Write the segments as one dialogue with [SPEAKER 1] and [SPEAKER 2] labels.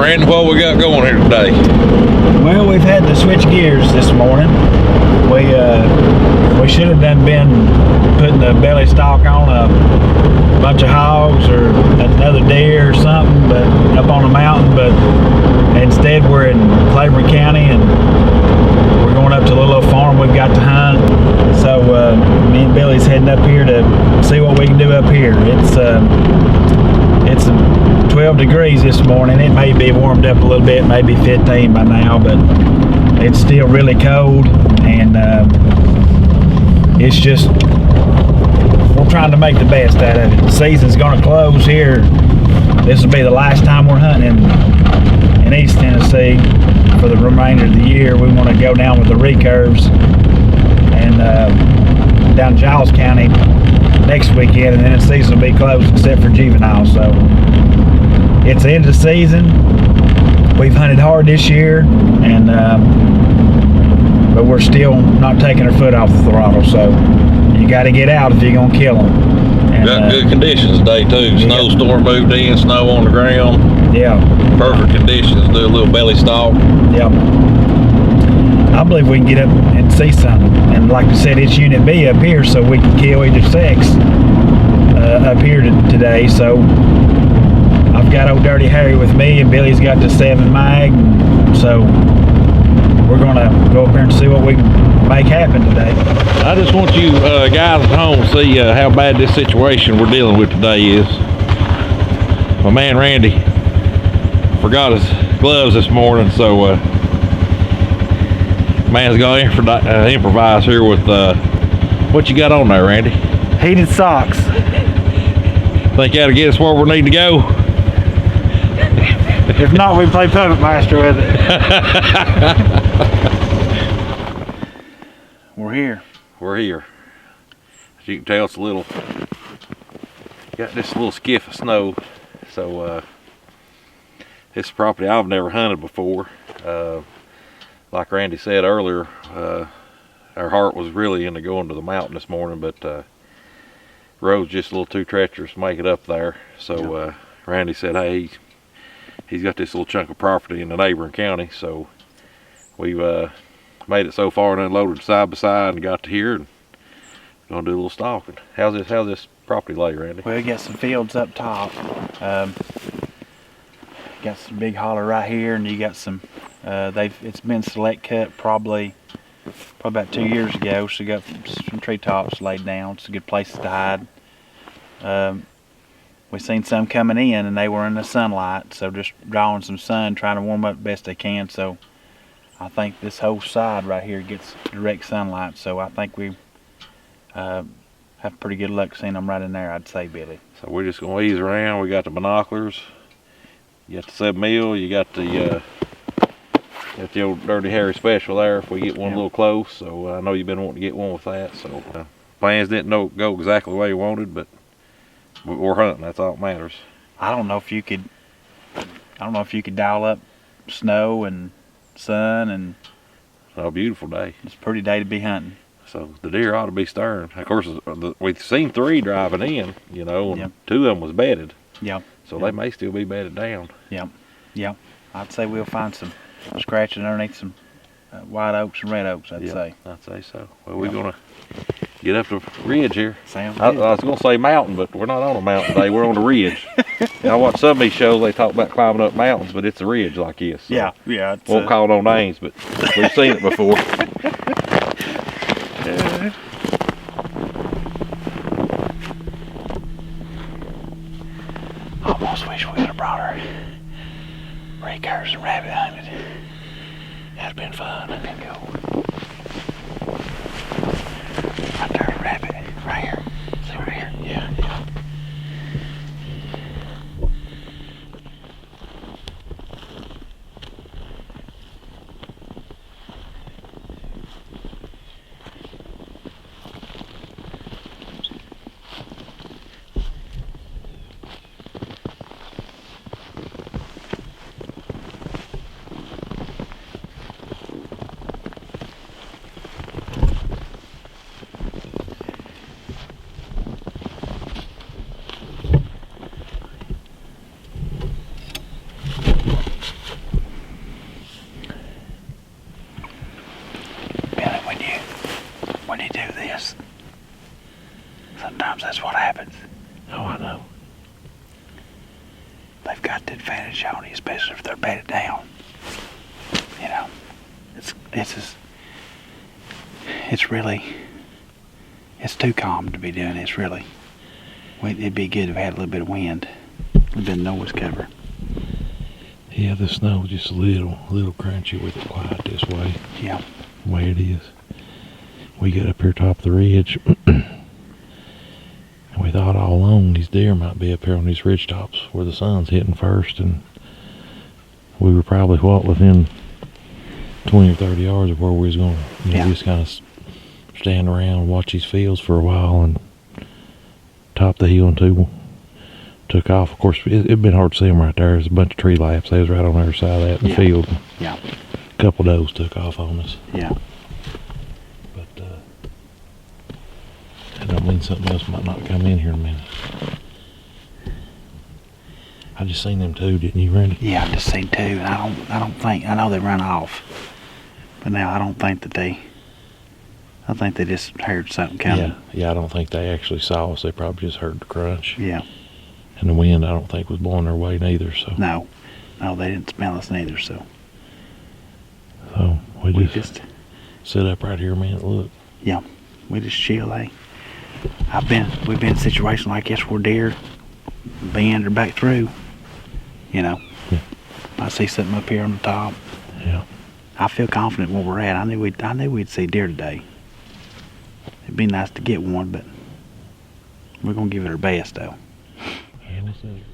[SPEAKER 1] Randy, what we got going here today?
[SPEAKER 2] Well, we've had to switch gears this morning. We should have been putting the belly stock on a bunch of hogs or another deer or something, but up on the mountain. But instead, we're in Claiborne County, and we're going up to a little farm we've got to hunt. So me and Billy's heading up here to see what we can do up here. It's 12 degrees this morning. It may be warmed up a little bit, maybe 15 by now, but it's still really cold, and it's just, we're trying to make the best out of it. The season's going to close here. This will be the last time we're hunting in East Tennessee for the remainder of the year. We want to go down with the recurves and down Giles County next weekend, and then the season will be closed except for juvenile. So it's the end of the season. We've hunted hard this year, and but we're still not taking our foot off the throttle. So you got to get out if you're gonna kill them. And,
[SPEAKER 1] got good conditions today too. Snowstorm moved in, snow on the ground.
[SPEAKER 2] Yeah.
[SPEAKER 1] Perfect conditions. Do a little belly stalk.
[SPEAKER 2] Yep. I believe we can get up and see something. And like I said, it's Unit B up here, so we can kill either sex up here today. So I've got old Dirty Harry with me, and Billy's got the 7 mag. So we're gonna go up here and see what we can make happen today.
[SPEAKER 1] I just want you guys at home to see how bad this situation we're dealing with today is. My man Randy forgot his gloves this morning, so man's gonna improvise here with what you got on there, Randy?
[SPEAKER 2] Heated socks.
[SPEAKER 1] Think that'll get us where we need to go?
[SPEAKER 2] If not, we play Puppet Master with it. We're here.
[SPEAKER 1] We're here. As you can tell, it's a little, got this little skiff of snow. So this is property I've never hunted before. Like Randy said earlier, our heart was really into going to the mountain this morning, but road's just a little too treacherous to make it up there. So Randy said, hey, he's got this little chunk of property in the neighboring county, so we've made it so far and unloaded side by side and got to here and gonna do a little stalking. How's this property lay, Randy?
[SPEAKER 2] Well, we got some fields up top. Got some big holler right here, and you got some. It's been select cut probably about 2 years ago. So you got some treetops laid down. It's a good place to hide. We seen some coming in, and they were in the sunlight, so just drawing some sun, trying to warm up best they can. So I think this whole side right here gets direct sunlight, so I think we have pretty good luck seeing them right in there, I'd say, Billy.
[SPEAKER 1] So we're just gonna ease around. We got the binoculars, you got the 7 mil, you got the old Dirty Harry special there if we get one a little close. So I know you've been wanting to get one with that. So plans didn't go exactly the way you wanted, but we're hunting. That's all that matters.
[SPEAKER 2] I don't know if you could dial up snow and sun, and
[SPEAKER 1] It's a beautiful day.
[SPEAKER 2] it's a pretty day to be hunting.
[SPEAKER 1] So the deer ought to be stirring. Of course, we've seen 3 driving in, you know, and 2 of them was bedded.
[SPEAKER 2] Yep.
[SPEAKER 1] So they may still be bedded down.
[SPEAKER 2] Yep. I'd say we'll find some scratching underneath some white oaks and red oaks, I'd say.
[SPEAKER 1] I'd say so. Well, we're gonna get up the ridge here.
[SPEAKER 2] Sounds
[SPEAKER 1] I
[SPEAKER 2] good.
[SPEAKER 1] was gonna say mountain, but we're not on a mountain today. We're on the ridge. I watch some of these shows. They talk about climbing up mountains, but it's a ridge like this. So
[SPEAKER 2] Yeah.
[SPEAKER 1] won't call no names, but we've seen it before.
[SPEAKER 2] Almost wish we would have brought our recurves and rabbit hunted. That'd been fun. I think go right there, rabbit, right here. See right here? Yeah. sometimes that's what happens. Oh, I know. They've got the advantage on you, especially if they're bedded down. You know, it's really, it's too calm to be doing this, really. It'd be good if we had a little bit of wind, a little bit of noise cover.
[SPEAKER 1] Yeah, the snow just a little crunchy with it quiet this way.
[SPEAKER 2] Yeah.
[SPEAKER 1] The way it is. We got up here top of the ridge. We thought all along these deer might be up here on these ridge tops where the sun's hitting first, and we were probably within 20 or 30 yards of where we was going to just kind of stand around and watch these fields for a while and top the hill and took off. Of course, it'd been hard to see them right there. There's a bunch of tree laps. They was right on the other side of that in the field.
[SPEAKER 2] Yeah.
[SPEAKER 1] A couple of those took off on us.
[SPEAKER 2] Yeah.
[SPEAKER 1] But that don't mean something else might not come in here in a minute. I just seen them too, didn't you, Randy?
[SPEAKER 2] Yeah, I just seen two, and I don't think, I know they run off, but now I don't think that I think they just heard something coming.
[SPEAKER 1] Yeah, I don't think they actually saw us. They probably just heard the crunch.
[SPEAKER 2] Yeah.
[SPEAKER 1] And the wind, I don't think, was blowing their way neither, so.
[SPEAKER 2] No, they didn't smell us neither, so.
[SPEAKER 1] So, we just sit up right here a minute, look.
[SPEAKER 2] Yeah, we just chill, eh? We've been in situations like this where deer bend or back through, you know.
[SPEAKER 1] Yeah.
[SPEAKER 2] I see something up here on the top.
[SPEAKER 1] Yeah.
[SPEAKER 2] I feel confident where we're at. I knew we'd see deer today. It'd be nice to get one, but we're gonna give it our best, though.
[SPEAKER 1] Yeah, let's see.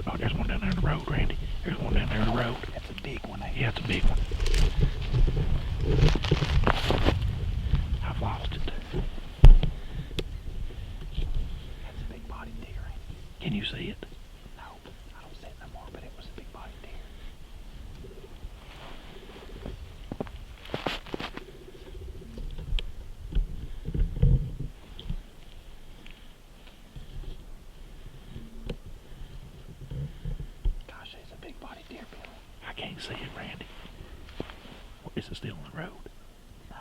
[SPEAKER 1] Oh, there's one down there in the road, Randy. There's one down there in the road.
[SPEAKER 2] That's a big one, eh?
[SPEAKER 1] Yeah, it's a big one. I've lost it.
[SPEAKER 2] That's a big body deer, ain't it?
[SPEAKER 1] Can you see it?
[SPEAKER 2] No, I don't see it no more, but it was a big body deer. Gosh, it's a big body deer, Billy.
[SPEAKER 1] I can't see it, Randy. Is it still on the road?
[SPEAKER 2] No.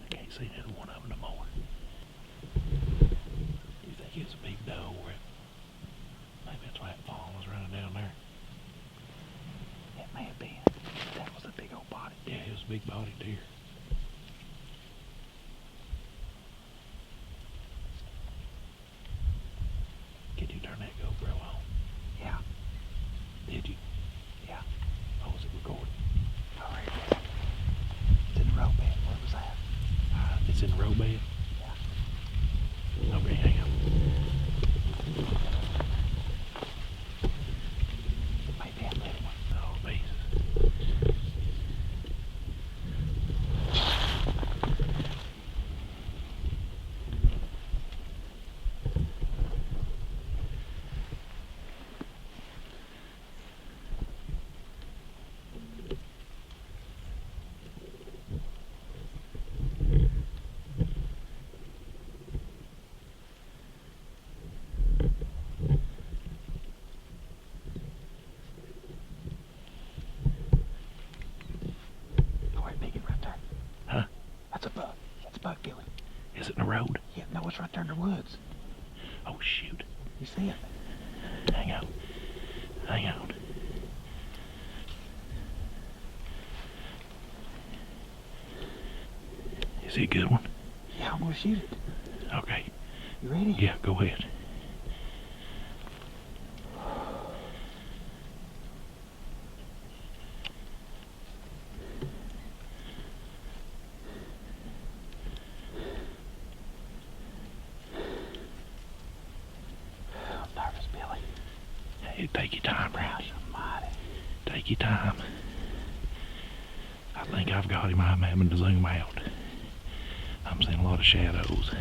[SPEAKER 1] I can't see neither one of them no more. You think it's a big doe? Maybe that's why that fawn was running down there.
[SPEAKER 2] It may have been. That was a big old body.
[SPEAKER 1] Yeah, it was a big body deer. Did you turn that GoPro on?
[SPEAKER 2] Yeah.
[SPEAKER 1] Did you?
[SPEAKER 2] Yeah.
[SPEAKER 1] Oh, was it recording?
[SPEAKER 2] All right. It's in the road bed. Where was that?
[SPEAKER 1] It's in the road bed?
[SPEAKER 2] Yeah.
[SPEAKER 1] Okay, hang on.
[SPEAKER 2] Maybe a little one.
[SPEAKER 1] Oh, beast.
[SPEAKER 2] Oh, wait, big one right there.
[SPEAKER 1] Huh?
[SPEAKER 2] That's a buck. That's a buck, Billy.
[SPEAKER 1] Is it in the road?
[SPEAKER 2] Yeah, no, it's right there in the woods.
[SPEAKER 1] Oh, shoot.
[SPEAKER 2] You see it?
[SPEAKER 1] Hang on. Hang on. Is he a good one?
[SPEAKER 2] Yeah, I'm gonna shoot it.
[SPEAKER 1] Okay.
[SPEAKER 2] You ready?
[SPEAKER 1] Yeah, go ahead. Take your time, Randy. Take your time. I think I've got him. I'm having to zoom out. I'm seeing a lot of shadows.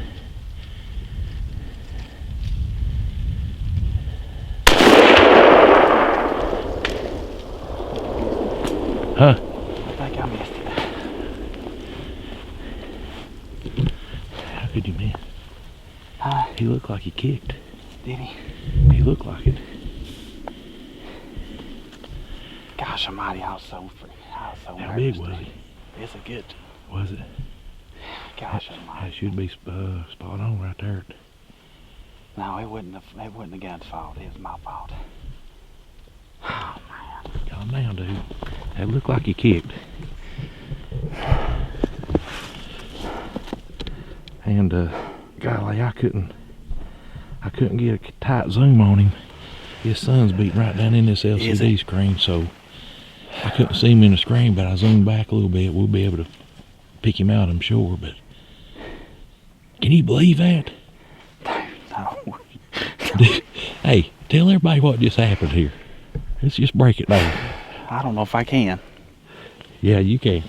[SPEAKER 1] Huh?
[SPEAKER 2] I think I missed it.
[SPEAKER 1] How could you miss? He looked like he kicked.
[SPEAKER 2] Did he?
[SPEAKER 1] He looked like it.
[SPEAKER 2] Gosh almighty, I was so
[SPEAKER 1] How big was he?
[SPEAKER 2] It's a good.
[SPEAKER 1] Was it?
[SPEAKER 2] Gosh
[SPEAKER 1] That
[SPEAKER 2] almighty.
[SPEAKER 1] should be spot on right there.
[SPEAKER 2] No, it wouldn't have God's fault. It was my fault. Oh man.
[SPEAKER 1] Calm down, dude. That looked like he kicked. And golly, I couldn't get a tight zoom on him. His sun's beating right down in this LCD screen, so I couldn't see him in the screen, but I zoomed back a little bit. We'll be able to pick him out, I'm sure, but can you believe that?
[SPEAKER 2] No.
[SPEAKER 1] Hey, tell everybody what just happened here. Let's just break it down.
[SPEAKER 2] I don't know if I can.
[SPEAKER 1] Yeah, you can.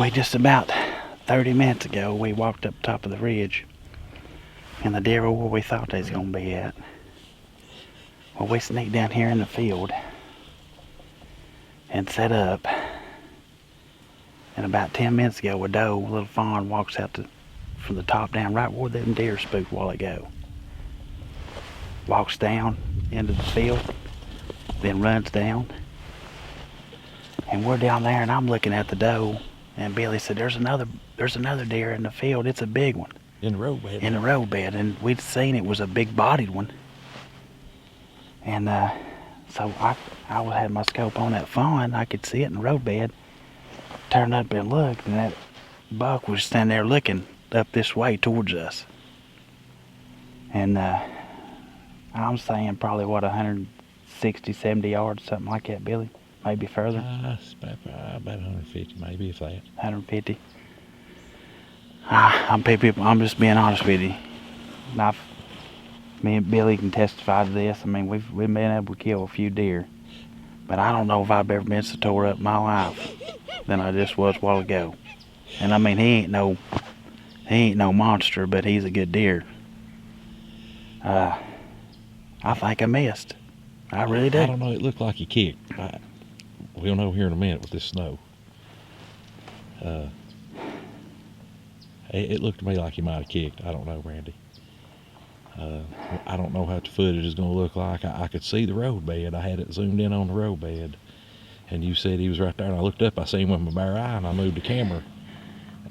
[SPEAKER 2] We just about 30 minutes ago, we walked up top of the ridge, and the deer were where we thought they was gonna be at. Well, we sneaked down here in the field and set up. And about 10 minutes ago, a doe, a little fawn, walks out from the top down, right where them deer spooked a while ago. Walks down into the field, then runs down. And we're down there, and I'm looking at the doe, and Billy said, there's another deer in the field. It's a big one.
[SPEAKER 1] In the road bed.
[SPEAKER 2] In the road bed, and we'd seen it was a big-bodied one. And so I had my scope on that fawn. I could see it in the road bed. Turned up and looked, and that buck was standing there looking up this way towards us. And I'm saying probably, what, 160, 70 yards, something like that, Billy? Maybe further?
[SPEAKER 1] About 150, maybe, if that.
[SPEAKER 2] 150. I'm just being honest with you. Me and Billy can testify to this. I mean, we've been able to kill a few deer, but I don't know if I've ever been so tore up in my life than I just was a while ago. And I mean, he ain't no monster, but he's a good deer. I think I missed. I really did.
[SPEAKER 1] I don't know. It looked like he kicked. We'll know here in a minute with this snow. It looked to me like he might have kicked. I don't know, Randy. I don't know how the footage is going to look like. I could see the road bed. I had it zoomed in on the road bed. And you said he was right there. And I looked up. I seen him with my bare eye. And I moved the camera.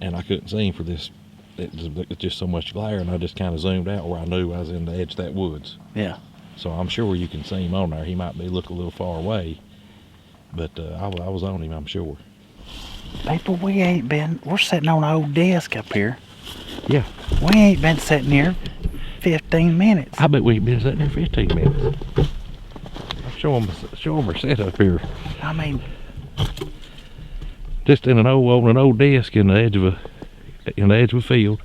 [SPEAKER 1] And I couldn't see him for this. It's just so much glare. And I just kind of zoomed out where I knew I was in the edge of that woods.
[SPEAKER 2] Yeah.
[SPEAKER 1] So I'm sure you can see him on there. He might be looking a little far away. But I was on him, I'm sure.
[SPEAKER 2] People, we're sitting on an old desk up here.
[SPEAKER 1] Yeah.
[SPEAKER 2] We ain't been sitting here 15 minutes.
[SPEAKER 1] I bet we ain't been sitting there 15 minutes. Show them our setup here.
[SPEAKER 2] I mean,
[SPEAKER 1] just on an old desk in the edge of a field.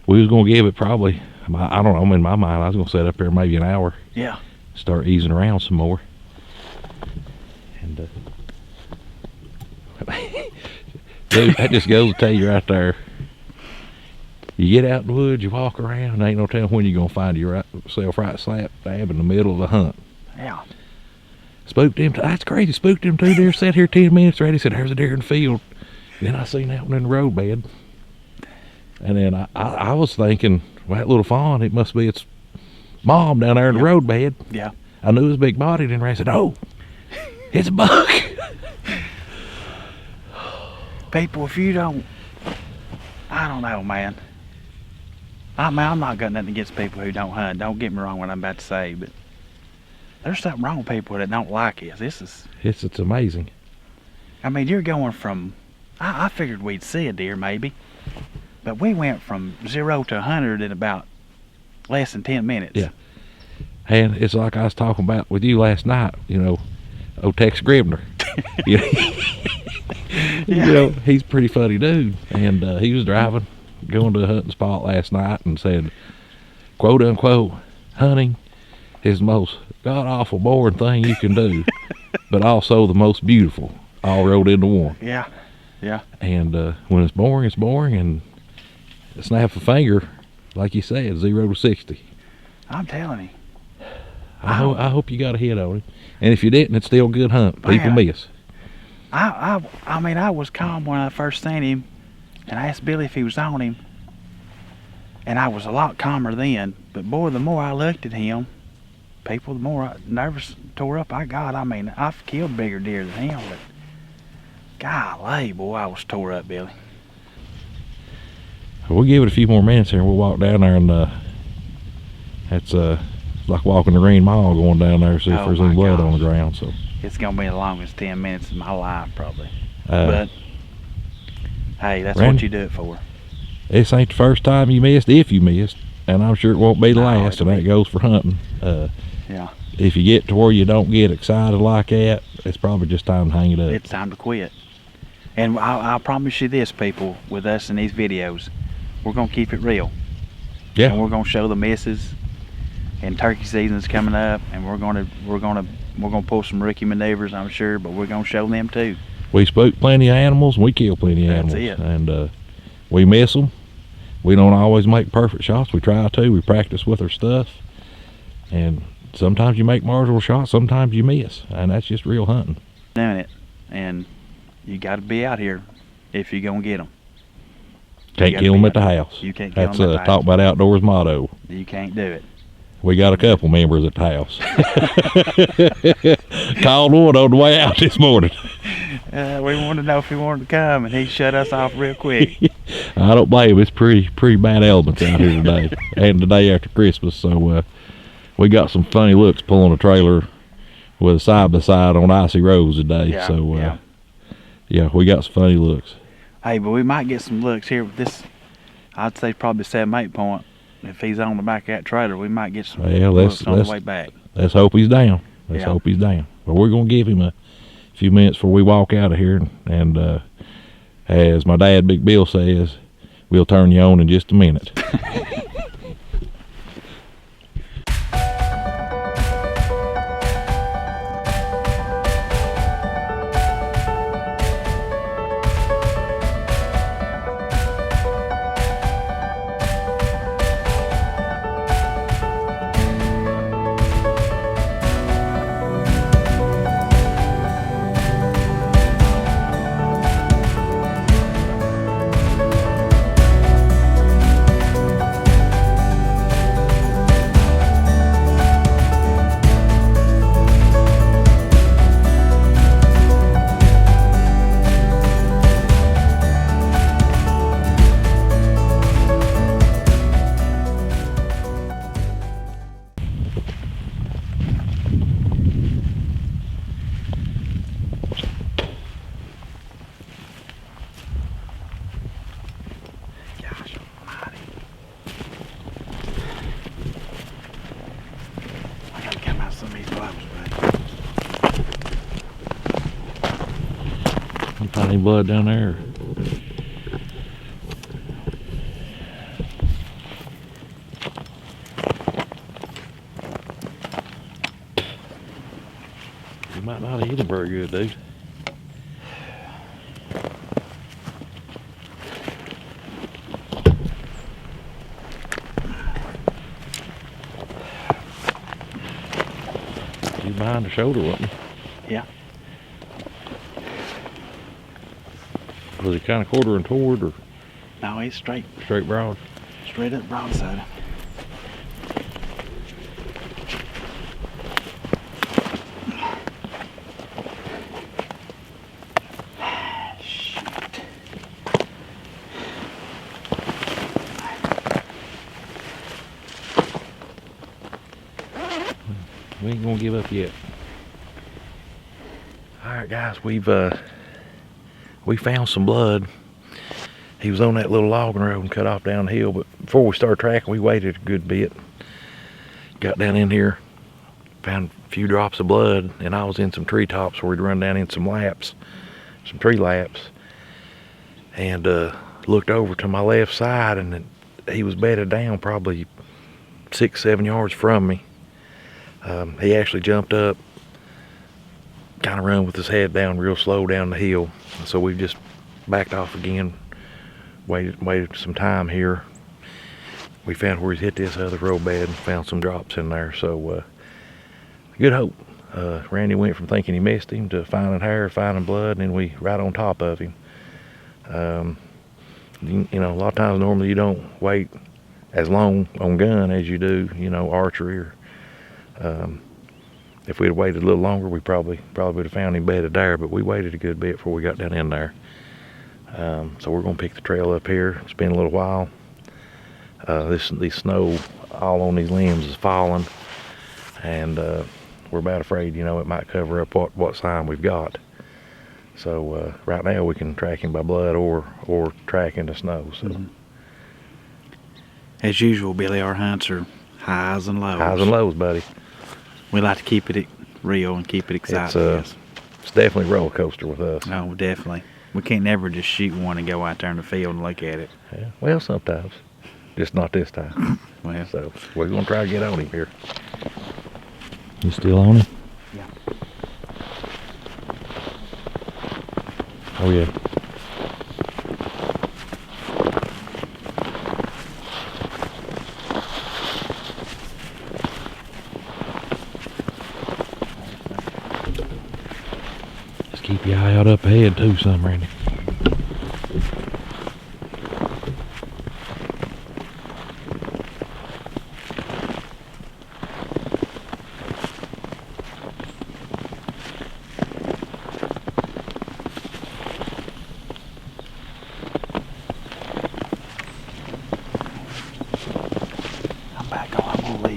[SPEAKER 1] We was gonna give it probably, I don't know, in my mind I was gonna set up there maybe an hour.
[SPEAKER 2] Yeah.
[SPEAKER 1] Start easing around some more. And dude, that just goes to tell you right there. You get out in the woods, you walk around, ain't no telling when you're gonna find yourself right slap dab in the middle of the hunt.
[SPEAKER 2] Yeah.
[SPEAKER 1] Spooked him. That's crazy. Spooked him 2 deer. Sat here 10 minutes. Ready. Said, "There's a deer in the field." Then I seen that one in the road bed. And then I was thinking, well, that little fawn, it must be its mom down there in the road bed.
[SPEAKER 2] Yeah.
[SPEAKER 1] I knew it was big bodied. And I said, "Oh, it's a buck."
[SPEAKER 2] People, if you don't, I don't know, man. I'm not got nothing against people who don't hunt. Don't get me wrong what I'm about to say, but there's something wrong with people that don't like this.
[SPEAKER 1] It's amazing.
[SPEAKER 2] I mean, you're going from, I figured we'd see a deer maybe, but we went from 0 to 100 in about less than 10 minutes.
[SPEAKER 1] Yeah. And it's like I was talking about with you last night, old Tex Scribner. You know, he's a pretty funny dude. And he was going to a hunting spot last night and said, quote unquote, hunting is the most god-awful boring thing you can do, but also the most beautiful, all rolled into one.
[SPEAKER 2] Yeah, yeah.
[SPEAKER 1] And when it's boring, and snap a finger, like you said, 0 to 60.
[SPEAKER 2] I'm telling you.
[SPEAKER 1] I hope you got a hit on him. And if you didn't, it's still a good hunt. People miss.
[SPEAKER 2] I mean, I was calm when I first seen him, and I asked Billy if he was on him, and I was a lot calmer then. But boy, the more I looked at him, the more nervous tore up I got. I mean, I've killed bigger deer than him, but golly, boy, I was tore up, Billy.
[SPEAKER 1] We'll give it a few more minutes here, and we'll walk down there, and it's like walking the Green Mile, going down there to see if there's any blood on the ground. So
[SPEAKER 2] it's gonna be the longest 10 minutes of my life, probably. But hey, that's what you do it for.
[SPEAKER 1] This ain't the first time you missed, if you missed, and I'm sure it won't be the last, and that goes for hunting.
[SPEAKER 2] Yeah.
[SPEAKER 1] If you get to where you don't get excited like that, it's probably just time to hang it up.
[SPEAKER 2] It's time to quit. And I'll promise you this, people, with us in these videos, we're gonna keep it real.
[SPEAKER 1] Yeah.
[SPEAKER 2] And we're gonna show the misses. And turkey season's coming up, and we're gonna pull some rookie maneuvers, I'm sure, but we're gonna show them too.
[SPEAKER 1] We spook plenty of animals, and we kill plenty of animals.
[SPEAKER 2] That's it.
[SPEAKER 1] And we miss them. We don't always make perfect shots. We try to. We practice with our stuff, and sometimes you make marginal shots, sometimes you miss, and that's just real hunting.
[SPEAKER 2] Doing it, and you got to be out here if you're gonna get them.
[SPEAKER 1] Can't kill them at the house.
[SPEAKER 2] You can't kill them at the house.
[SPEAKER 1] That's Talk About Outdoors motto.
[SPEAKER 2] You can't do it.
[SPEAKER 1] We got a couple members at the house. Called one on the way out this morning.
[SPEAKER 2] We wanted to know if he wanted to come, and he shut us off real quick.
[SPEAKER 1] I don't blame him. It's pretty bad elements out here today, and the day after Christmas. So we got some funny looks pulling a trailer with a side-by-side on icy roads today.
[SPEAKER 2] Yeah,
[SPEAKER 1] so yeah, we got some funny looks.
[SPEAKER 2] Hey, but we might get some looks here with this. I'd say probably 7-8 point. If he's on the back of that trailer, we might get some looks on the way back.
[SPEAKER 1] Let's hope he's down. Let's hope he's down. But we're going to give him a few minutes before we walk out of here. And as my dad, Big Bill, says, we'll turn you on in just a minute. Find any blood down there? You might not have hit him very good, dude. You behind the shoulder, wasn't he?
[SPEAKER 2] Yeah.
[SPEAKER 1] Was he kind of quartering toward, or?
[SPEAKER 2] No, he's straight.
[SPEAKER 1] Straight broad?
[SPEAKER 2] Straight up broadside. Shoot.
[SPEAKER 1] We ain't gonna give up yet. All right, guys, we found some blood. He was on that little logging road and cut off down the hill, but before we started tracking, we waited a good bit. Got down in here, found a few drops of blood, and I was in some treetops where we'd run down in some laps, some tree laps, and looked over to my left side, and he was bedded down probably 6-7 yards from me. He actually jumped up, kind of run with his head down real slow down the hill. So we just backed off again, waited some time here. We found where he hit this other road bed and found some drops in there. So good hope. Randy went from thinking he missed him to finding hair, finding blood, and then we right on top of him. You know, a lot of times normally you don't wait as long on gun as you do, you know, archery. Or if we'd waited a little longer, we probably would have found him bedded there. But we waited a good bit before we got down in there. So we're gonna pick the trail up here. It's been a little while. This snow all on these limbs is falling, and we're about afraid, you know, it might cover up what sign we've got. So right now we can track him by blood or track in the snow. So
[SPEAKER 2] as usual, Billy, our hunts are highs and lows.
[SPEAKER 1] Highs and lows, buddy.
[SPEAKER 2] We like to keep it real and keep it exciting.
[SPEAKER 1] It's definitely a roller coaster with us.
[SPEAKER 2] No, definitely. We can't never just shoot one and go out there in the field and look at it.
[SPEAKER 1] Yeah, well, sometimes. Just not this time.
[SPEAKER 2] Well,
[SPEAKER 1] so we're gonna try to get on him here. You still on him?
[SPEAKER 2] Yeah.
[SPEAKER 1] Oh yeah. Just keep your eye out up ahead too, some Randy.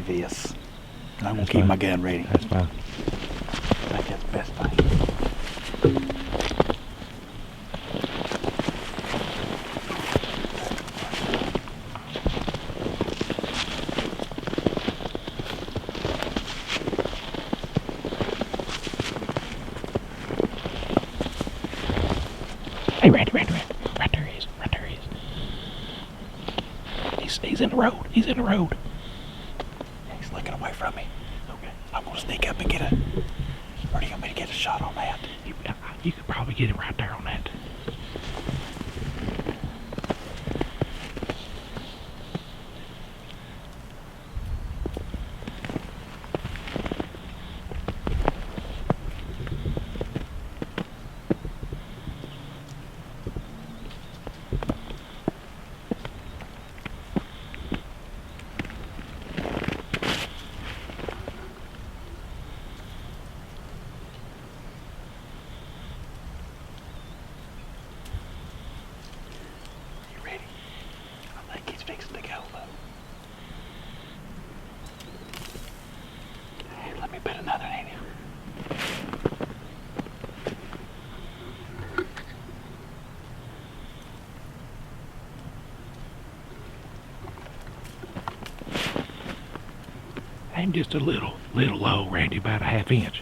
[SPEAKER 2] This. And I'm gonna keep my gun ready.
[SPEAKER 1] That's fine.
[SPEAKER 2] I think that's the best thing.
[SPEAKER 1] Hey, Randy. Right there he is. He's in the road. He's in the road.
[SPEAKER 2] He's looking away from me. Okay. I'm gonna sneak up and get a. Or do you want me to get a shot on that?
[SPEAKER 1] You could probably get him right there on that.
[SPEAKER 2] Fixing to go though. Hey, let me put another in here.
[SPEAKER 1] Aim just a little low, Randy, about a ½ inch.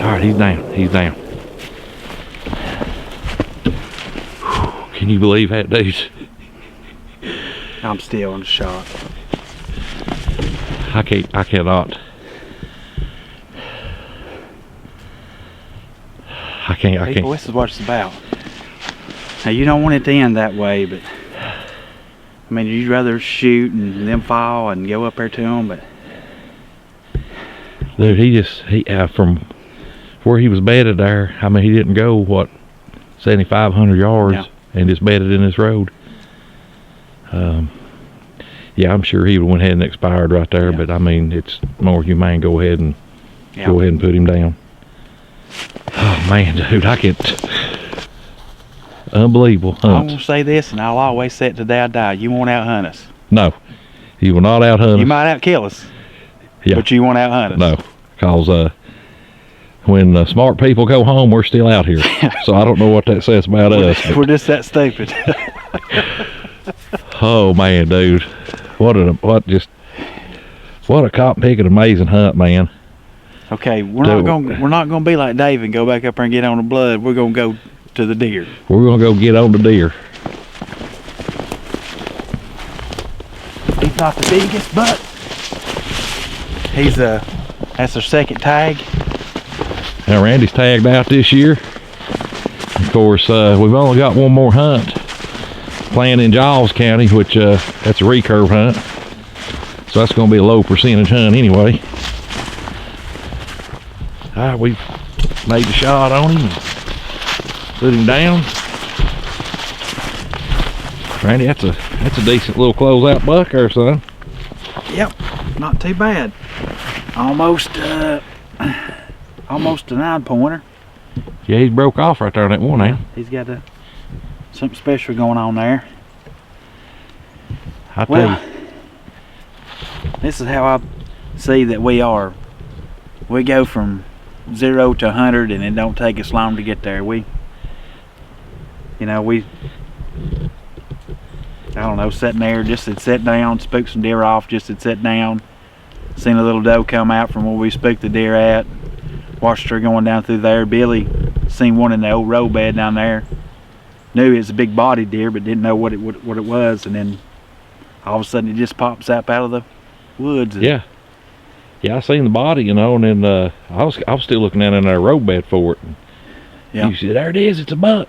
[SPEAKER 1] All right, he's down. Can you believe that, dude?
[SPEAKER 2] I'm still in the shot.
[SPEAKER 1] I cannot. I can't.
[SPEAKER 2] People, this is what it's about. Now, you don't want it to end that way, but I mean, you'd rather shoot and them fall and go up there to them, but
[SPEAKER 1] dude, he from where he was bedded there, I mean, he didn't go, what, 7,500 yards, yeah, and just bedded in this road. Yeah, I'm sure he would went ahead and expired right there, yeah, but I mean, it's more humane. Go ahead and put him down. Oh man, dude, I can't. Unbelievable hunts.
[SPEAKER 2] I'm gonna say this, and I'll always say it till the day I die. You won't out-hunt us.
[SPEAKER 1] No, you will not out-hunt us.
[SPEAKER 2] You might out-kill us.
[SPEAKER 1] Yeah,
[SPEAKER 2] but you won't out-hunt us.
[SPEAKER 1] No, because when smart people go home, we're still out here. So I don't know what that says about us.
[SPEAKER 2] We're just that stupid.
[SPEAKER 1] Oh man, dude, what a cotton picking amazing hunt, man.
[SPEAKER 2] Okay, we're not gonna be like Dave and go back up there and get on the blood. We're gonna go to the deer.
[SPEAKER 1] We're gonna go get on the deer.
[SPEAKER 2] not the biggest, but he's that's our second tag.
[SPEAKER 1] Now Randy's tagged out this year. Of course, we've only got one more hunt planned in Giles County, which that's a recurve hunt. So that's going to be a low percentage hunt anyway. We've made the shot on him, put him down. Randy, that's a decent little closeout buck there, son.
[SPEAKER 2] Yep, not too bad. Almost a 9-pointer.
[SPEAKER 1] Yeah, he broke off right there on that one now.
[SPEAKER 2] He's got something special going on there.
[SPEAKER 1] I tell you.
[SPEAKER 2] This is how I see that we are. We go from 0 to 100, and it don't take us long to get there. I don't know, sitting there, just had sat down, spooked some deer off, just had sat down, seen a little doe come out from where we spooked the deer at, watched her going down through there. Billy seen one in the old road bed down there, knew it was a big bodied deer, but didn't know what it was, and then all of a sudden it just pops up out of the woods.
[SPEAKER 1] Yeah, I seen the body, and then I was still looking down in our road bed for it.
[SPEAKER 2] Yeah.
[SPEAKER 1] You said, there it is, it's a buck.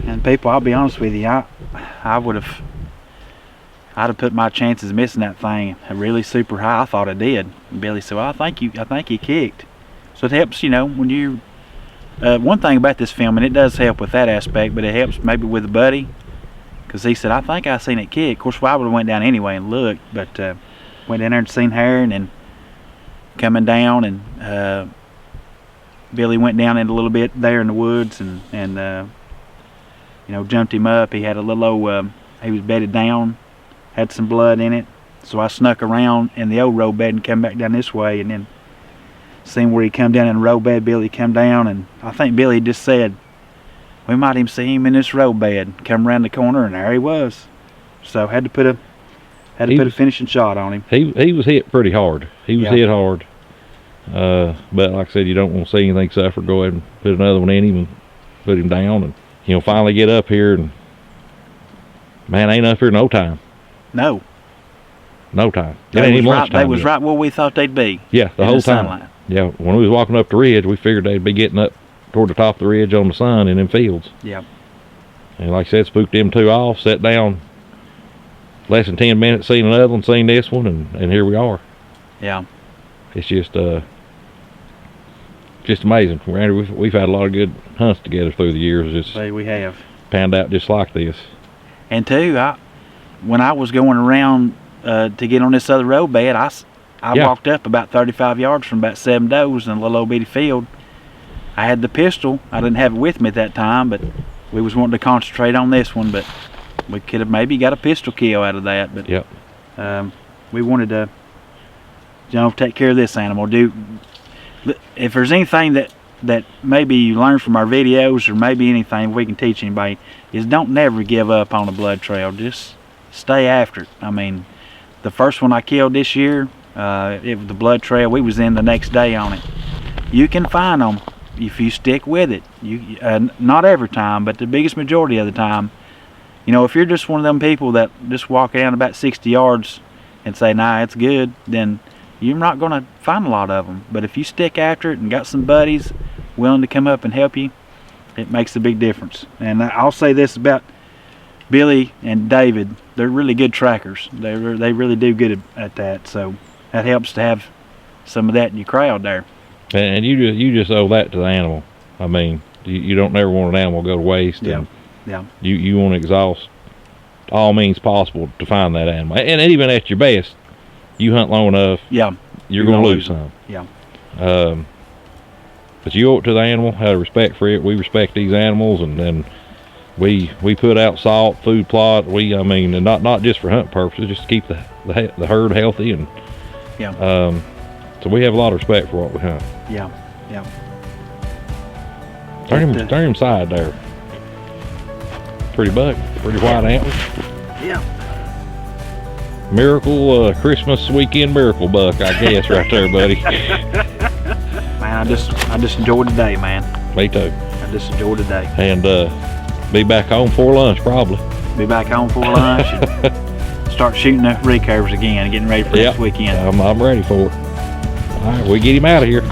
[SPEAKER 2] And people, I'll be honest with you, I'd have put my chances of missing that thing really super high. I thought I did. And Billy said, well, I think he kicked. So it helps, when you one thing about this film, and it does help with that aspect, but it helps maybe with a buddy, because he said, I think I seen it kick. Of course, I would have went down anyway and looked, but went in there and seen her, and then coming down, and Billy went down in a little bit there in the woods, and jumped him up. He had a little he was bedded down, had some blood in it, so I snuck around in the old road bed and come back down this way, and then seen where he come down in the road bed. Billy come down, and I think Billy just said, we might even see him in this road bed. Come around the corner, and there he was. So had to put a finishing shot on him.
[SPEAKER 1] He was hit pretty hard. He was hit hard. But like I said, you don't want to see anything suffer. Go ahead and put another one in him and put him down, and finally get up here, and man, ain't up here no time.
[SPEAKER 2] No
[SPEAKER 1] time.
[SPEAKER 2] They was right where we thought they'd be.
[SPEAKER 1] Yeah, the whole time. Yeah, when we was walking up the ridge, we figured they'd be getting up toward the top of the ridge on the sun in them fields.
[SPEAKER 2] Yeah.
[SPEAKER 1] And like I said, spooked them two off, sat down, less than 10 minutes, seen another one, seen this one, and here we are.
[SPEAKER 2] Yeah.
[SPEAKER 1] It's just amazing. Randy, we've had a lot of good hunts together through the years.
[SPEAKER 2] We have.
[SPEAKER 1] Panned out just like this.
[SPEAKER 2] And two, when I was going around to get on this other road bed, I walked up about 35 yards from about 7 does in a little old bitty field. I had the pistol. I didn't have it with me at that time, but we was wanting to concentrate on this one, but we could have maybe got a pistol kill out of that. But
[SPEAKER 1] yep.
[SPEAKER 2] We wanted to take care of this animal. If there's anything that maybe you learn from our videos, or maybe anything we can teach anybody, is don't never give up on a blood trail. Just stay after it. I mean, the first one I killed this year, it was the blood trail. We was in the next day on it. You can find them if you stick with it. Not every time, but the biggest majority of the time. If you're just one of them people that just walk down about 60 yards and say, nah, it's good, then you're not going to find a lot of them. But if you stick after it and got some buddies willing to come up and help you, it makes a big difference. And I'll say this about Billy and David: they're really good trackers. They really do good at that. So that helps to have some of that in your crowd there.
[SPEAKER 1] And you just owe that to the animal. I mean, you don't never want an animal to go to waste.
[SPEAKER 2] Yeah.
[SPEAKER 1] You want to exhaust all means possible to find that animal. And even at your best, you hunt long enough, you're going to lose some.
[SPEAKER 2] Yeah.
[SPEAKER 1] But you owe it to the animal, have respect for it. We respect these animals, and then we put out salt, food plot. And not just for hunt purposes, just to keep the herd healthy, and so we have a lot of respect for what we hunt.
[SPEAKER 2] Yeah.
[SPEAKER 1] Turn him side there. Pretty buck, pretty white antler.
[SPEAKER 2] Yeah.
[SPEAKER 1] Miracle Christmas weekend miracle buck, I guess, right there, buddy.
[SPEAKER 2] Man, I just enjoyed the day, man.
[SPEAKER 1] Me too.
[SPEAKER 2] I just enjoyed the day.
[SPEAKER 1] And be back home for lunch, probably.
[SPEAKER 2] Be back home for lunch. start shooting the recurves again and getting ready for this weekend.
[SPEAKER 1] I'm ready for it. All right, we get him out of here.